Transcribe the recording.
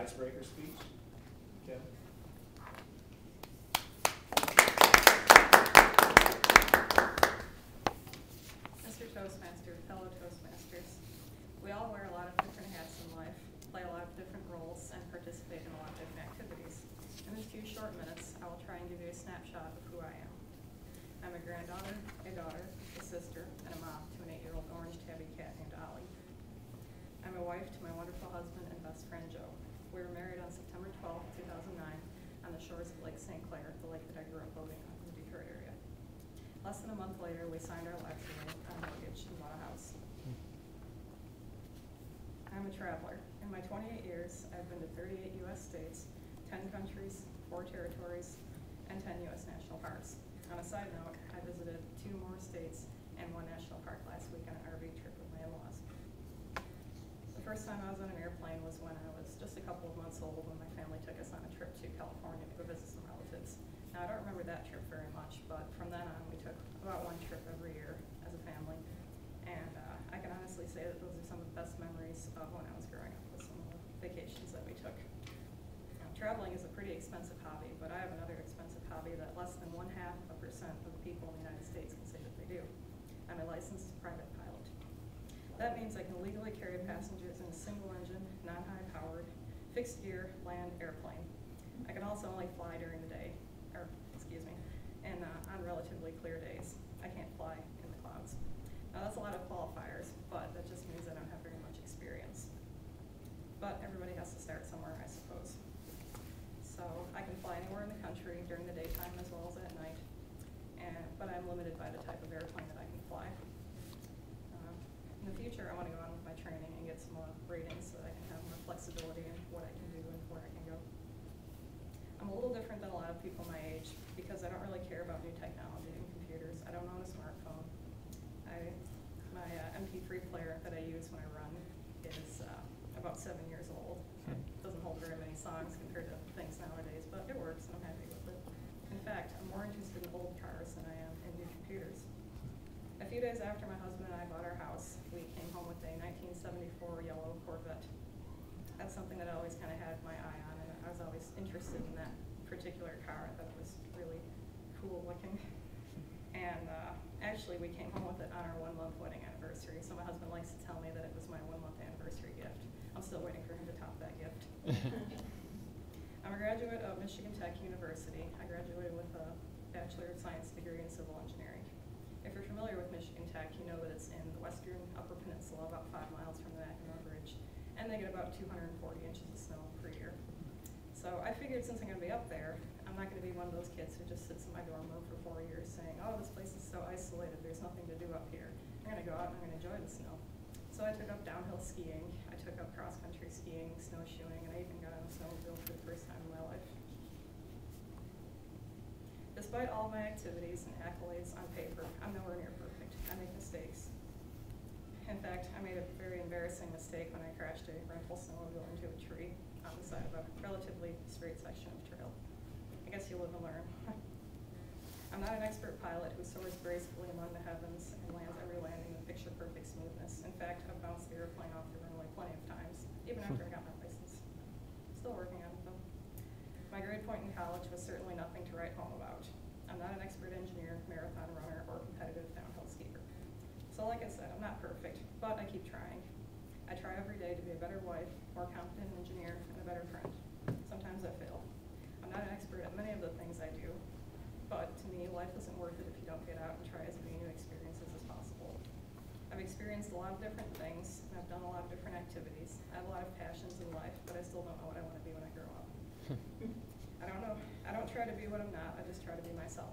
Icebreaker speech. Kim? Mr. Toastmaster, fellow Toastmasters, we all wear a lot of different hats in life, play a lot of different roles, and participate in a lot of different activities. In these few short minutes, I will try and give you a snapshot of who I am. I'm a granddaughter, a daughter, a sister, and a mom to an 8-year-old orange tabby cat named Ollie. I'm a wife to my wonderful husband and best friend, Joe. We were married on September 12, 2009, on the shores of Lake St. Clair, the lake that I grew up boating on in the Detroit area. Less than a month later, we signed our lives away on a mortgage and bought a house. I'm a traveler. In my 28 years, I've been to 38 U.S. states, 10 countries, 4 territories, and 10 U.S. national parks. On a side note, I visited 2 more states and 1 national park last week on an RV trip with my in-laws. The first time I was on an airplane was when I was just a couple of months old when my family took us on a trip to California to go visit some relatives. Now, I don't remember that trip very much, but from then on, we took about 1 trip every year as a family. And I can honestly say that those are some of the best memories of when I was growing up with some of the vacations that we took. Traveling is a pretty expensive hobby, but I have another expensive hobby that less than 0.5% of the people in the United States can say that they do. I'm a licensed private pilot. That means I can legally carry passengers in a single-engine, non-high-powered, fixed-gear land airplane. I can also only fly during the day, and on relatively clear days. I can't fly in the clouds. Now that's a lot of qualifiers, but that just means I don't have very much experience. But everybody has to start somewhere, I suppose. So I can fly anywhere in the country during the daytime as well as at night, but I'm limited by the type of airplane that I can fly. In the future, I want to go on with my training and get some more ratings so that I can have more flexibility in what I can do and where I can go. I'm a little different than a lot of people my age because I don't really care about new technology and computers. I don't own a smartphone. My MP3 player that I use when I run is about 7 years old. It doesn't hold very many songs compared to things nowadays, but it works and I'm happy with it. In fact, I'm more interested in old cars than I am in new computers. A few days after my husband and I bought our house, we came home with a 1974 yellow Corvette. That's something that I always kind of had my eye on, and I was always interested in that particular car. I thought it was really cool looking. And actually, we came home with it on our 1-month wedding anniversary, so my husband likes to tell me that it was my 1-month anniversary gift. I'm still waiting for him to top that gift. I'm a graduate of Michigan Tech University. I graduated with a Bachelor of Science degree in Civil Engineering. If you're familiar with Michigan Tech, you know that it's in the western Upper Peninsula, about 5 miles from the Mackinac Bridge, and they get about 240 inches of snow per year. So I figured since I'm going to be up there, I'm not going to be one of those kids who just sits in my dorm room for 4 years saying, oh, this place is so isolated, there's nothing to do up here. I'm going to go out and I'm going to enjoy the snow. So I took up downhill skiing, I took up cross-country skiing, snowshoeing, and I even got on a snowmobile for the first time in my life. Despite all my activities and accolades on paper, I'm nowhere near perfect. I make mistakes. In fact, I made a very embarrassing mistake when I crashed a rental snowmobile into a tree on the side of a relatively straight section of trail. I guess you live and learn. I'm not an expert pilot who soars gracefully among the heavens and lands every landing with picture-perfect smoothness. In fact, I've bounced the airplane off the runway plenty of times, even after I got my license. Still working on it, though. My grade point in college was certainly nothing to write home about. I'm not an expert engineer, marathon runner, or competitive downhill skier. So like I said, I'm not perfect, but I keep trying. I try every day to be a better wife, more competent engineer, and a better friend. Sometimes I fail. I'm not an expert at many of the things I do, but to me, life isn't worth it if you don't get out and try as many new experiences as possible. I've experienced a lot of different things, and I've done a lot of different activities. I have a lot of passions in life, but I still don't know what I want to be when I grow up. I don't know. I don't try to be what I'm not, I just try to be myself.